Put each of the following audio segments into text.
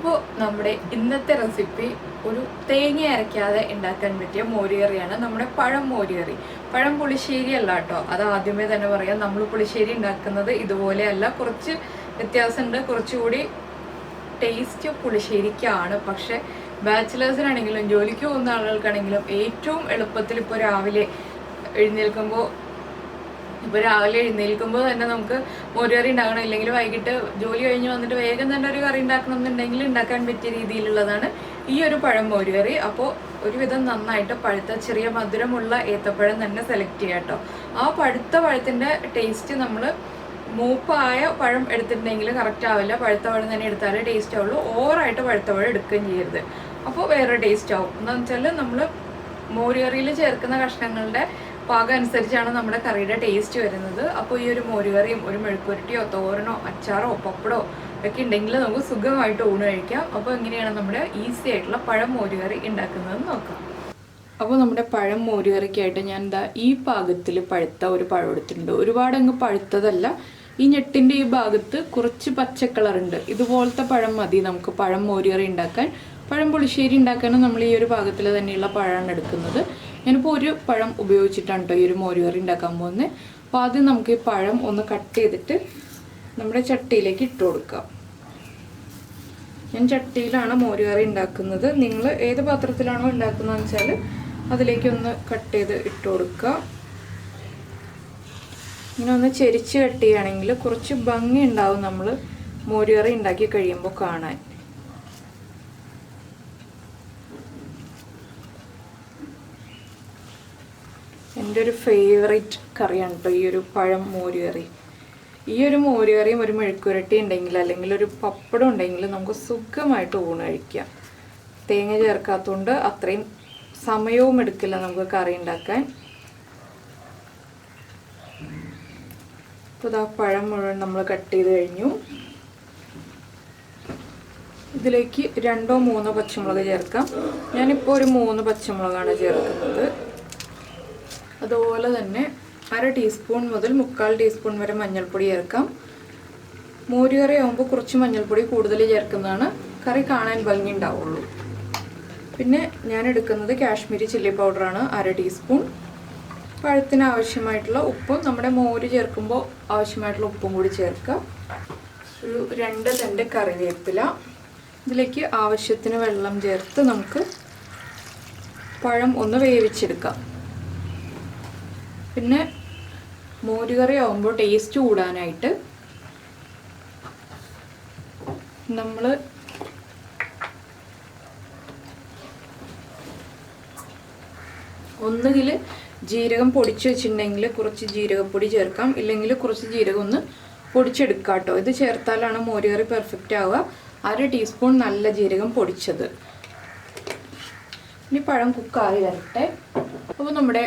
അപ്പോൾ നമ്മുടെ ഇന്നത്തെ റെസിപ്പി ഒരു തേങ്ങ അരയ്ക്കാതെ ഉണ്ടാക്കാൻ പറ്റിയ മോരുകറിയാണ്. നമ്മുടെ പഴം മോരുകറി. പഴം പുളിശ്ശേരി അല്ല കേട്ടോ, അത് ആദ്യമേ തന്നെ പറയാം. നമ്മൾ പുളിശ്ശേരി ഉണ്ടാക്കുന്നത് ഇതുപോലെയല്ല, കുറച്ച് വ്യത്യാസമുണ്ട്. കുറച്ചുകൂടി ടേസ്റ്റ് പുളിശ്ശേരിക്കാണ്. പക്ഷെ ബാച്ചിലേഴ്സിനാണെങ്കിലും ജോലിക്ക് പോകുന്ന ആളുകൾക്കാണെങ്കിലും ഏറ്റവും എളുപ്പത്തിൽ ഇപ്പോൾ രാവിലെ എഴുന്നേൽക്കുമ്പോൾ തന്നെ നമുക്ക് മോരുകറി ഉണ്ടാക്കണം. ഇല്ലെങ്കിൽ വൈകിട്ട് ജോലി കഴിഞ്ഞ് വന്നിട്ട് വേഗം തന്നെ ഒരു കറി ഉണ്ടാക്കണം എന്നുണ്ടെങ്കിൽ ഉണ്ടാക്കാൻ പറ്റിയ രീതിയിലുള്ളതാണ് ഈ ഒരു പഴം മോരുകറി. അപ്പോൾ ഒരുവിധം നന്നായിട്ട് പഴുത്ത ചെറിയ മധുരമുള്ള ഏത്തപ്പഴം തന്നെ സെലക്ട് ചെയ്യാം കേട്ടോ. ആ പഴുത്ത പഴത്തിൻ്റെ ടേസ്റ്റ് നമ്മൾ മൂപ്പായ പഴം എടുത്തിട്ടുണ്ടെങ്കിൽ കറക്റ്റ് ആവില്ല. പഴുത്ത പഴം തന്നെ എടുത്താലേ ടേസ്റ്റ് ആവുള്ളൂ. ഓവറായിട്ട് പഴുത്ത പഴം എടുക്കുകയും ചെയ്യരുത്, അപ്പോൾ വേറെ ടേസ്റ്റ് ആവും. എന്താണെന്ന് വെച്ചാൽ നമ്മൾ മോരുകറിയിൽ ചേർക്കുന്ന കഷ്ണങ്ങളുടെ പാകം അനുസരിച്ചാണ് നമ്മുടെ കറിയുടെ ടേസ്റ്റ് വരുന്നത്. അപ്പോൾ ഈ ഒരു മോരുകറിയും ഒരു മെഴുക്കുരട്ടിയോ തോരനോ അച്ചാറോ പപ്പടോ ഒക്കെ ഉണ്ടെങ്കിൽ നമുക്ക് സുഖമായിട്ട് ഊണ് കഴിക്കാം. അപ്പോൾ എങ്ങനെയാണ് നമ്മുടെ ഈസി ആയിട്ടുള്ള പഴം മോരുകറി ഉണ്ടാക്കുന്നതെന്ന് നോക്കാം. അപ്പോൾ നമ്മുടെ പഴം മോരുകറിക്കായിട്ട് ഞാൻ എന്താ ഈ പാകത്തിൽ പഴുത്ത ഒരു പഴം എടുത്തിട്ടുണ്ട്. ഒരുപാട് അങ്ങ് പഴുത്തതല്ല. ഈ ഞെട്ടിൻ്റെ ഈ ഭാഗത്ത് കുറച്ച് പച്ചക്കളറുണ്ട്. ഇതുപോലത്തെ പഴം മതി നമുക്ക് പഴം മോരുകറി ഉണ്ടാക്കാൻ. പഴം പുളിശ്ശേരി ഉണ്ടാക്കാനും നമ്മൾ ഈ ഒരു പാകത്തിൽ തന്നെയുള്ള പഴമാണ് എടുക്കുന്നത്. ഞാനിപ്പോൾ ഒരു പഴം ഉപയോഗിച്ചിട്ടാണ് കേട്ടോ ഈ ഒരു മോരുകറി ഉണ്ടാക്കാൻ പോകുന്നത്. അപ്പോൾ ആദ്യം നമുക്ക് ഈ പഴം ഒന്ന് കട്ട് ചെയ്തിട്ട് നമ്മുടെ ചട്ടിയിലേക്ക് ഇട്ട് കൊടുക്കാം. ഞാൻ ചട്ടിയിലാണ് മോരുകറി ഉണ്ടാക്കുന്നത്. നിങ്ങൾ ഏത് പാത്രത്തിലാണോ ഉണ്ടാക്കുന്നതെന്ന് വെച്ചാൽ അതിലേക്കൊന്ന് കട്ട് ചെയ്ത് ഇട്ട് കൊടുക്കുക. ഇങ്ങനെ ഒന്ന് ചെരിച്ച് കട്ട് ചെയ്യുകയാണെങ്കിൽ കുറച്ച് ഭംഗി ഉണ്ടാവും നമ്മൾ മോരുകറി ഉണ്ടാക്കി കഴിയുമ്പോൾ കാണാൻ. എൻ്റെ ഒരു ഫേവറേറ്റ് കറിയാണ് കേട്ടോ ഈ ഒരു പഴം മോരുകറി. ഈ ഒരു മോരുകറിയും ഒരു മെഴുക്കുരട്ടി ഉണ്ടെങ്കിൽ അല്ലെങ്കിൽ ഒരു പപ്പടം ഉണ്ടെങ്കിൽ നമുക്ക് സുഖമായിട്ട് ഊണ് കഴിക്കാം. തേങ്ങ ചേർക്കാത്തതുകൊണ്ട് അത്രയും സമയവും എടുക്കില്ല നമുക്ക് കറി ഉണ്ടാക്കാൻ. ഇപ്പോൾ ഇതാ പഴം മുഴുവൻ നമ്മൾ കട്ട് ചെയ്ത് കഴിഞ്ഞു. ഇതിലേക്ക് 2 or 3 പച്ചമുളക് ചേർക്കാം. ഞാനിപ്പോൾ ഒരു 3 പച്ചമുളകാണ് ചേർക്കുന്നത്. അതുപോലെ തന്നെ 1/2 ടീസ്പൂൺ മുതൽ 3/4 ടീസ്പൂൺ വരെ മഞ്ഞൾപ്പൊടി ചേർക്കാം. മോരുകറി ആകുമ്പോൾ കുറച്ച് മഞ്ഞൾപ്പൊടി കൂടുതൽ ചേർക്കുന്നതാണ് കറി കാണാൻ ഭംഗി ഉണ്ടാവുള്ളൂ. പിന്നെ ഞാൻ എടുക്കുന്നത് കാശ്മീരി ചില്ലി പൗഡറാണ് 1/2 ടീസ്പൂൺ. പഴത്തിന് ആവശ്യമായിട്ടുള്ള ഉപ്പും നമ്മുടെ മോര് ചേർക്കുമ്പോൾ ആവശ്യമായിട്ടുള്ള ഉപ്പും കൂടി ചേർക്കാം. ഒരു 2 തണ്ട് കറിവേപ്പില. ഇതിലേക്ക് ആവശ്യത്തിന് വെള്ളം ചേർത്ത് നമുക്ക് പഴം ഒന്ന് വേവിച്ചെടുക്കാം. പിന്നെ മോരുകറി ആകുമ്പോൾ ടേസ്റ്റ് കൂടാനായിട്ട് നമ്മൾ ഒന്നുകിൽ ജീരകം പൊടിച്ച് വെച്ചിട്ടുണ്ടെങ്കിൽ കുറച്ച് ജീരകപ്പൊടി ചേർക്കാം, ഇല്ലെങ്കിൽ കുറച്ച് ജീരകം ഒന്ന് പൊടിച്ചെടുക്കാം കേട്ടോ. ഇത് ചേർത്താലാണ് മോരുകറി പെർഫെക്റ്റ് ആവുക. 1/2 ടീസ്പൂൺ നല്ല ജീരകം പൊടിച്ചത്. ഇനി പഴം കുക്കായി വരട്ടെ. അപ്പോൾ നമ്മുടെ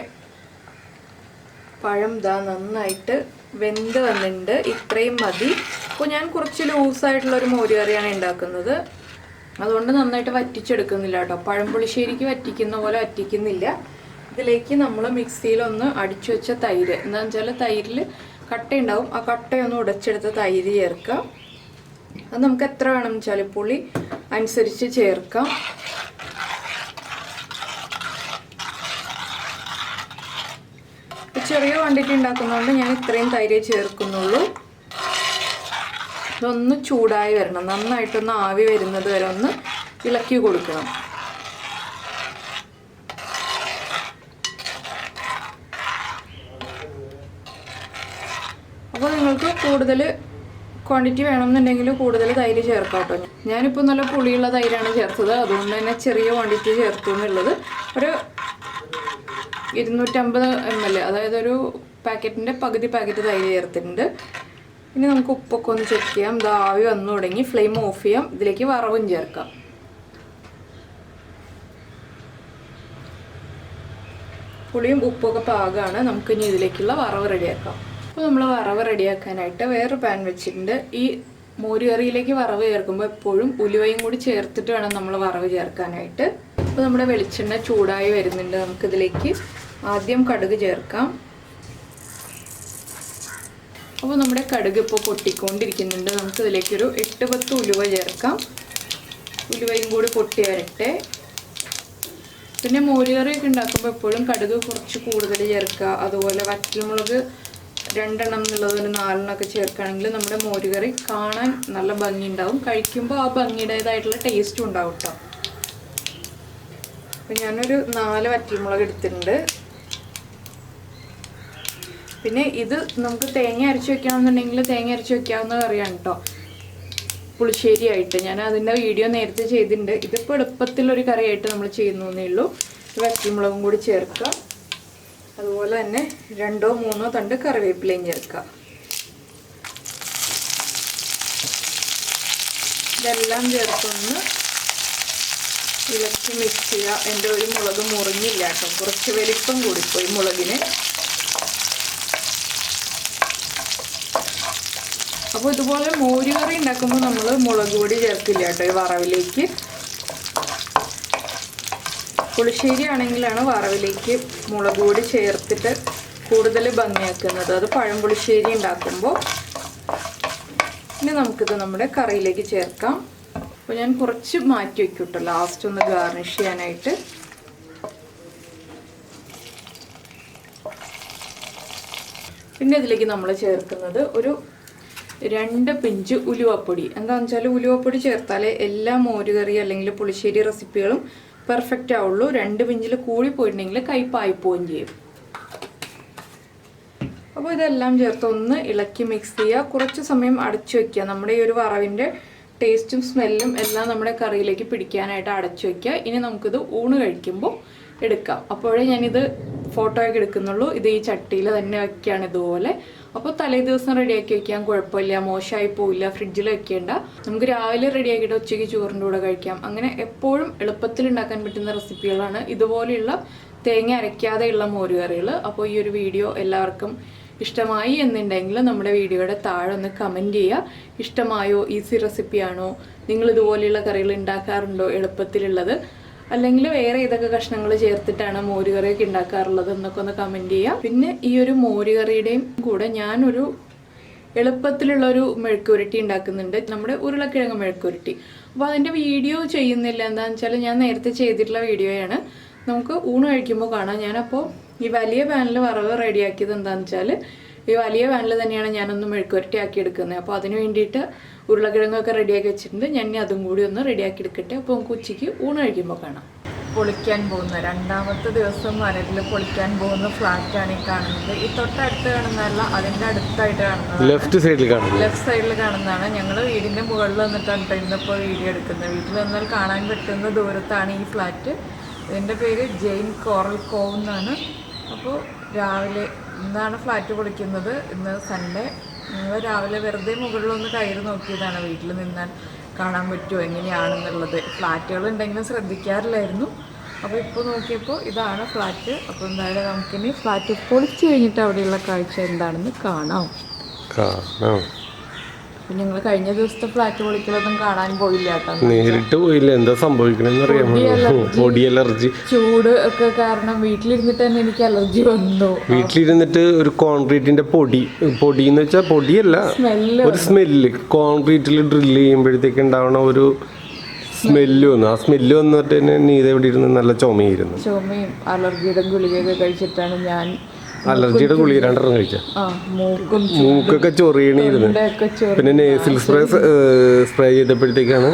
പഴം ഇതാ നന്നായിട്ട് വെന്ത് വന്നിട്ടുണ്ട്. ഇത്രയും മതി. അപ്പോൾ ഞാൻ കുറച്ച് ലൂസായിട്ടുള്ളൊരു മോരുകറിയാണ് ഉണ്ടാക്കുന്നത്. അതുകൊണ്ട് നന്നായിട്ട് വറ്റിച്ചെടുക്കുന്നില്ല കേട്ടോ. പഴം പുളിശ്ശേരിക്ക് വറ്റിക്കുന്ന പോലെ വറ്റിക്കുന്നില്ല. ഇതിലേക്ക് നമ്മൾ മിക്സിയിലൊന്ന് അടിച്ചു വെച്ച തൈര്, എന്താണെന്ന് വെച്ചാൽ തൈരിൽ കട്ടയുണ്ടാവും. ആ കട്ടയൊന്ന് ഉടച്ചെടുത്ത തൈര് ചേർക്കാം. അത് നമുക്ക് എത്ര വേണമെന്ന് വെച്ചാൽ പുളി അനുസരിച്ച് ചേർക്കാം. ചെറിയ ക്വാണ്ടിറ്റി ഉണ്ടാക്കുന്നതുകൊണ്ട് ഞാൻ ഇത്രയും തൈര് ചേർക്കുന്നുള്ളൂ. ഇതൊന്ന് ചൂടായി വരണം. നന്നായിട്ടൊന്ന് ആവി വരുന്നത് വരെ ഒന്ന് ഇളക്കി കൊടുക്കണം. അപ്പോൾ നിങ്ങൾക്ക് കൂടുതൽ ക്വാണ്ടിറ്റി വേണമെന്നുണ്ടെങ്കിൽ കൂടുതൽ തൈര് ചേർക്കാം കേട്ടോ. ഞാനിപ്പോൾ നല്ല പുളിയുള്ള തൈരാണ് ചേർത്തത്. അതുകൊണ്ട് തന്നെ ചെറിയ ക്വാണ്ടിറ്റി ചേർത്തു എന്നുള്ളത്. ഒരു 250 ml, അതായത് ഒരു പാക്കറ്റിൻ്റെ പകുതി പാക്കറ്റ് തൈര് ചേർത്തിട്ടുണ്ട്. ഇനി നമുക്ക് ഉപ്പൊക്കെ ഒന്ന് ചെക്ക് ചെയ്യാം. ഇത് ആവി വന്നു തുടങ്ങി. ഫ്ലെയിം ഓഫ് ചെയ്യാം. ഇതിലേക്ക് വറവും ചേർക്കാം. പുളിയും ഉപ്പൊക്കെ പാകമാണ്. നമുക്കിനി ഇതിലേക്കുള്ള വറവ് റെഡിയാക്കാം. അപ്പോൾ നമ്മൾ വറവ് റെഡിയാക്കാനായിട്ട് വേറൊരു പാൻ വെച്ചിട്ടുണ്ട്. ഈ മോരുകറിയിലേക്ക് വറവ് ചേർക്കുമ്പോൾ എപ്പോഴും ഉലുവയും കൂടി ചേർത്തിട്ട് വേണം നമ്മൾ വറവ് ചേർക്കാനായിട്ട്. അപ്പോൾ നമ്മുടെ വെളിച്ചെണ്ണ ചൂടായി വരുന്നുണ്ട്. നമുക്കിതിലേക്ക് ആദ്യം കടുക് ചേർക്കാം. അപ്പോൾ നമ്മുടെ കടുക് ഇപ്പോൾ പൊട്ടിക്കൊണ്ടിരിക്കുന്നുണ്ട്. നമുക്കിതിലേക്കൊരു 8-10 ഉലുവ ചേർക്കാം. ഉലുവയും കൂടി പൊട്ടി വരട്ടെ. പിന്നെ മോരുകറിയൊക്കെ ഉണ്ടാക്കുമ്പോൾ എപ്പോഴും കടുക് കുറച്ച് കൂടുതൽ ചേർക്കുക. അതുപോലെ വറ്റൽമുളക് 2 എണ്ണം എന്നുള്ളത് ഒരു 4 എണ്ണമൊക്കെ ചേർക്കുകയാണെങ്കിൽ നമ്മുടെ മോരുകറി കാണാൻ നല്ല ഭംഗി ഉണ്ടാവും. കഴിക്കുമ്പോൾ ആ ഭംഗിയുടേതായിട്ടുള്ള ടേസ്റ്റും ഉണ്ടാവും കേട്ടോ. അപ്പം ഞാനൊരു 4 വറ്റൽമുളക് എടുത്തിട്ടുണ്ട്. പിന്നെ ഇത് നമുക്ക് തേങ്ങ അരച്ച് വെക്കണമെന്നുണ്ടെങ്കിൽ തേങ്ങ അരച്ച് വെക്കാവുന്ന കറിയാണ് കേട്ടോ, പുളിശ്ശേരി ആയിട്ട്. ഞാൻ അതിൻ്റെ വീഡിയോ നേരത്തെ ചെയ്തിട്ടുണ്ട്. ഇതിപ്പോൾ എളുപ്പത്തിലൊരു കറിയായിട്ട് നമ്മൾ ചെയ്യുന്നേ ഉള്ളൂ. വറ്റൽമുളകും കൂടി ചേർക്കുക. അതുപോലെ തന്നെ 2-3 തണ്ട് കറിവേപ്പിലയും ചേർക്കുക. ഇതെല്ലാം ചേർത്തൊന്ന് ഇളക്കി മിക്സ് ചെയ്യുക. എൻ്റെ ഒരു മുളക് മുറിഞ്ഞില്ല കേട്ടോ, കുറച്ച് വലിപ്പം കൂടിപ്പോയി മുളകിന്. അപ്പോൾ ഇതുപോലെ മോരുകറി ഉണ്ടാക്കുമ്പോൾ നമ്മൾ മുളക് പൊടി ചേർക്കില്ല കേട്ടോ ഈ വറവിലേക്ക്. പുളിശ്ശേരി ആണെങ്കിലാണ് വറവിലേക്ക് മുളക് പൊടി ചേർത്തിട്ട് കൂടുതൽ ഭംഗിയാക്കുന്നത്. അത് പഴം പുളിശ്ശേരി ഉണ്ടാക്കുമ്പോൾ. ഇനി നമുക്കിത് നമ്മുടെ കറിയിലേക്ക് ചേർക്കാം. അപ്പോൾ ഞാൻ കുറച്ച് മാറ്റി വയ്ക്കും കേട്ടോ, ലാസ്റ്റ് ഒന്ന് ഗാർണിഷ് ചെയ്യാനായിട്ട്. പിന്നെ ഇതിലേക്ക് നമ്മൾ ചേർക്കുന്നത് ഒരു 2 പിഞ്ച് ഉലുവപ്പൊടി. എന്താണെന്ന് വെച്ചാൽ ഉലുവപ്പൊടി ചേർത്താലേ എല്ലാ മോരുകറി അല്ലെങ്കിൽ പുളിശ്ശേരി റെസിപ്പികളും പെർഫെക്റ്റ് ആവുള്ളൂ. 2 പിഞ്ചിൽ കൂടി പോയിട്ടുണ്ടെങ്കിൽ കയ്പായി പോവുകയും ചെയ്യും. അപ്പോൾ ഇതെല്ലാം ചേർത്ത് ഒന്ന് ഇളക്കി മിക്സ് ചെയ്യുക. കുറച്ച് സമയം അടച്ചു വയ്ക്കുക. നമ്മുടെ ഈ ഒരു വറവിൻ്റെ ടേസ്റ്റും സ്മെല്ലും എല്ലാം നമ്മുടെ കറിയിലേക്ക് പിടിക്കാനായിട്ട് അടച്ചു വയ്ക്കുക. ഇനി നമുക്കിത് ഊണ് കഴിക്കുമ്പോൾ എടുക്കാം. അപ്പോഴേ ഞാനിത് ഫോട്ടോ ഒക്കെ എടുക്കുന്നുള്ളൂ. ഇത് ഈ ചട്ടിയിൽ തന്നെ വയ്ക്കുകയാണ് ഇതുപോലെ. അപ്പോൾ തലേ ദിവസം റെഡിയാക്കി വയ്ക്കാം, കുഴപ്പമില്ല, മോശമായി പോവില്ല. ഫ്രിഡ്ജിൽ വെക്കേണ്ട. നമുക്ക് രാവിലെ റെഡിയാക്കിയിട്ട് ഉച്ചയ്ക്ക് ചോറിൻ്റെ കൂടെ കഴിക്കാം. അങ്ങനെ എപ്പോഴും എളുപ്പത്തിൽ ഉണ്ടാക്കാൻ പറ്റുന്ന റെസിപ്പികളാണ് ഇതുപോലെയുള്ള തേങ്ങ അരയ്ക്കാതെയുള്ള മോരുകറികൾ. അപ്പോൾ ഈ ഒരു വീഡിയോ എല്ലാവർക്കും ഇഷ്ടമായി എന്നുണ്ടെങ്കിൽ നമ്മുടെ വീഡിയോയുടെ താഴെ ഒന്ന് കമൻറ്റ് ചെയ്യുക. ഇഷ്ടമായോ, ഈസി റെസിപ്പിയാണോ, നിങ്ങൾ ഇതുപോലെയുള്ള കറികൾ ഉണ്ടാക്കാറുണ്ടോ എളുപ്പത്തിലുള്ളത്, അല്ലെങ്കിൽ വേറെ ഏതൊക്കെ കഷ്ണങ്ങൾ ചേർത്തിട്ടാണ് മോരുകറിയൊക്കെ ഉണ്ടാക്കാറുള്ളത് എന്നൊക്കെ ഒന്ന് കമൻറ്റ് ചെയ്യുക. പിന്നെ ഈ ഒരു മോരുകറിയുടെയും കൂടെ ഞാനൊരു എളുപ്പത്തിലുള്ളൊരു മെഴുക്കുരുട്ടി ഉണ്ടാക്കുന്നുണ്ട്, നമ്മുടെ ഉരുളക്കിഴങ്ങ് മെഴുക്കുരുട്ടി. അപ്പോൾ അതിൻ്റെ വീഡിയോ ചെയ്യുന്നില്ല, എന്താണെന്ന് വെച്ചാൽ ഞാൻ നേരത്തെ ചെയ്തിട്ടുള്ള വീഡിയോയാണ്. നമുക്ക് ഊണ് കഴിക്കുമ്പോൾ കാണാം. ഞാനപ്പോൾ ഈ വലിയ പാനിൽ വറവ് റെഡിയാക്കിയത് എന്താണെന്ന് വെച്ചാൽ ഈ വലിയ പാനിൽ തന്നെയാണ് ഞാനൊന്ന് മെഴുക്കുരുട്ടി ആക്കി എടുക്കുന്നത്. അപ്പോൾ അതിന് വേണ്ടിയിട്ട് ഉരുളക്കിഴങ്ങൊക്കെ റെഡിയാക്കി വെച്ചിട്ടുണ്ട്. ഞാൻ അതും കൂടി ഒന്ന് റെഡിയാക്കി എടുക്കട്ടെ. അപ്പോൾ നമുക്ക് ഉച്ചയ്ക്ക് ഊണ് കഴിക്കുമ്പോൾ കാണാം. പൊളിക്കാൻ പോകുന്ന 2ാമത്തെ ദിവസം വനത്തിൽ പൊളിക്കാൻ പോകുന്ന ഫ്ലാറ്റാണ് ഈ കാണുന്നത്. ഈ തൊട്ടടുത്ത് കാണുന്നതല്ല, അതിൻ്റെ അടുത്തായിട്ട് കാണുന്നത് ലെഫ്റ്റ് സൈഡിൽ കാണുന്നതാണ്. ഞങ്ങൾ വീടിൻ്റെ മുകളിൽ വന്നിട്ടാണ് ഇന്നിപ്പോൾ വീഡിയോ എടുക്കുന്നത്. വീട്ടിൽ വന്നാൽ കാണാൻ പറ്റുന്ന ദൂരത്താണ് ഈ ഫ്ലാറ്റ്. ഇതിൻ്റെ പേര് ജെയിൻ കോറൽ കോവ് എന്നാണ്. അപ്പോൾ രാവിലെ ഇന്നാണ് ഫ്ലാറ്റ് പൊളിക്കുന്നത്. ഇന്ന് സൺഡേ. ഞങ്ങൾ രാവിലെ വെറുതെ മുകളിലൊന്ന് കയറി നോക്കിയതാണ് വീട്ടിൽ നിന്നാൽ കാണാൻ പറ്റുമോ എങ്ങനെയാണെന്നുള്ളത്. ഫ്ലാറ്റുകൾ ഉണ്ടെങ്കിലും ശ്രദ്ധിക്കാറില്ലായിരുന്നു. അപ്പോൾ ഇപ്പോൾ നോക്കിയപ്പോൾ ഇതാണ് ഫ്ലാറ്റ്. അപ്പോൾ എന്തായാലും നമുക്കിനി ഫ്ലാറ്റ് പൊളിച്ച് കഴിഞ്ഞിട്ട് അവിടെയുള്ള കാഴ്ച എന്താണെന്ന് കാണാം. ഞങ്ങൾ കഴിഞ്ഞ ദിവസത്തെ ഫ്ലാറ്റ് പൊളിക്കലൊന്നും കാണാൻ പോയില്ല കേട്ടോ, നേരിട്ട് പോയില്ല. എന്താ സംഭവിക്കണെന്ന് അറിയാമോ? പൊടി അലർജി, ചൂട് ഒക്കെ കാരണം വീട്ടിലിരുന്നിട്ട് തന്നെ എനിക്ക് അലർജി വന്നു. വീട്ടിലിരുന്നിട്ട് ഒരു കോൺക്രീറ്റിന്റെ പൊടി എന്ന് വെച്ചാൽ പൊടിയല്ല, ഒരു സ്മെല്ല്. കോൺക്രീറ്റിൽ ഡ്രില്ല് ചെയ്യുമ്പോഴത്തേക്ക് ഉണ്ടാവണ ഒരു സ്മെല്ല് വന്നു. ആ സ്മെല്ല് വന്നിട്ട് തന്നെ നീത ഇവിടെ ഇരുന്ന് നല്ല ചുമയും അലർജിയുടെ ഗുളികയൊക്കെ കഴിച്ചിട്ടാണ് ഞാൻ. അലർജിയുടെ ഗുളിക 2 എണ്ണം കഴിച്ച മൂക്കൊക്കെ ചൊറിയണിരുന്നു. പിന്നെ നേസിൽ സ്പ്രേ ചെയ്തപ്പോഴത്തേക്കാണ്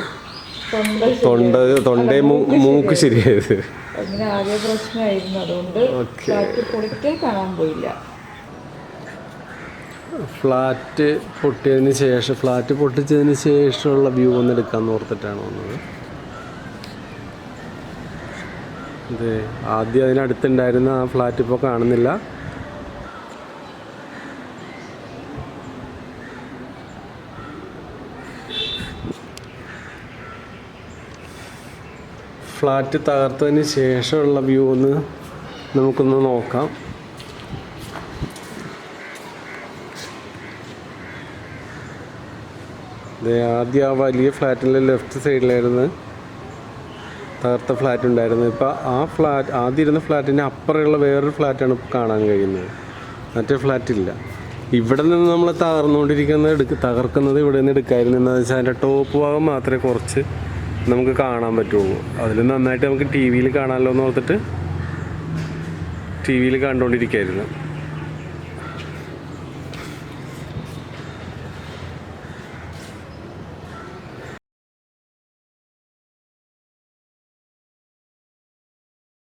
തൊണ്ടേ മൂക്ക് ശരിയായത്. അങ്ങനെ ആകെ പ്രശ്നമായിരുന്നു. അതുകൊണ്ട് കാണാൻ പോയില്ല. ഫ്ലാറ്റ് പൊട്ടിച്ചതിന് ശേഷമുള്ള വ്യൂ ഒന്ന് എടുക്കാന്ന് ഓർത്തിട്ടാണ് വന്നത്. അതെ, ആദ്യം അതിനടുത്തുണ്ടായിരുന്ന ആ ഫ്ലാറ്റ് ഇപ്പോൾ കാണുന്നില്ല. ഫ്ലാറ്റ് തകർത്തതിന് ശേഷമുള്ള വ്യൂ ഒന്ന് നമുക്കൊന്ന് നോക്കാം. ആദ്യം ആ വലിയ ഫ്ലാറ്റിൻ്റെ ലെഫ്റ്റ് സൈഡിലായിരുന്നു തകർത്ത ഫ്ലാറ്റ് ഉണ്ടായിരുന്നത്. ഇപ്പോൾ ആ ഫ്ലാറ്റ് ആദ്യം ഇരുന്ന ഫ്ലാറ്റിൻ്റെ അപ്പുറമുള്ള വേറൊരു ഫ്ലാറ്റാണ് കാണാൻ കഴിയുന്നത്. മറ്റേ ഫ്ലാറ്റില്ല. ഇവിടെ നിന്ന് നമ്മൾ തകർക്കുന്നത് ഇവിടെ നിന്ന് എടുക്കാമായിരുന്നു. എന്താണെന്ന് വെച്ചാൽ അതിൻ്റെ ടോപ്പ് ഭാഗം മാത്രമേ കുറച്ച് നമുക്ക് കാണാൻ പറ്റുള്ളൂ. അതിൽ നന്നായിട്ട് നമുക്ക് ടി വിയിൽ കാണാമല്ലോ എന്ന് ഓർത്തിട്ട് ടി വിയിൽ കണ്ടുകൊണ്ടിരിക്കുകയായിരുന്നു.